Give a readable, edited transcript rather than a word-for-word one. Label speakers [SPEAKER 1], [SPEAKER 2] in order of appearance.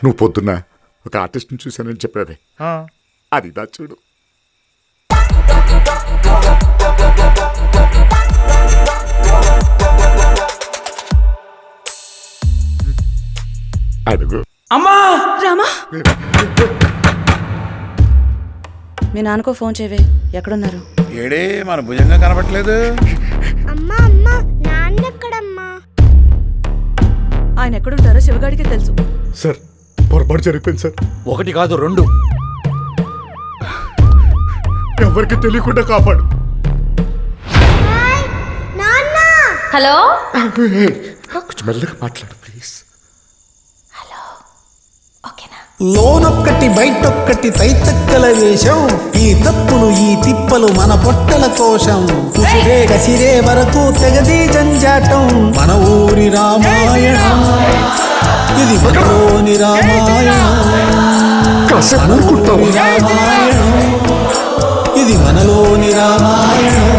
[SPEAKER 1] నువ్వు పొద్దున్న ఒక ఆర్టిస్ట్ని చూశానని చెప్పావే, అది దా చూడు. అడుగు.
[SPEAKER 2] అమ్మా
[SPEAKER 3] రామా, మీ నాన్నకో ఫోన్ చేయవే. ఎక్కడున్నారు?
[SPEAKER 2] ఏడే మన భుజంగా కనపట్లేదు.
[SPEAKER 4] అమ్మా అమ్మా, నాన్న ఎక్కడమ్మా?
[SPEAKER 3] ఆయన ఎక్కడుంటారో శివగాడికి తెలుసు.
[SPEAKER 1] సార్ పొరపాటు జరిగిపోయింది సార్.
[SPEAKER 5] 1 కాదు 2.
[SPEAKER 1] ఎవరికి తెలియకుండా కాపాడు.
[SPEAKER 4] నాన్న.
[SPEAKER 6] హలో,
[SPEAKER 1] కొంచెం మెల్లగా మాట్లాడు ప్లీజ్.
[SPEAKER 7] లోనొక్కటి బయటొక్కటి తైతక్కల వేషం, ఈ తప్పులు ఈ తిప్పలు మన పొట్టల కోశం. కుసిరే గసిరే వరకు తెగది జంజాటం, మన ఊరి రామాయణం ఇది మనలోని రామాయణం. మన ఊరి రామాయణం ఇది మనలోని రామాయణం.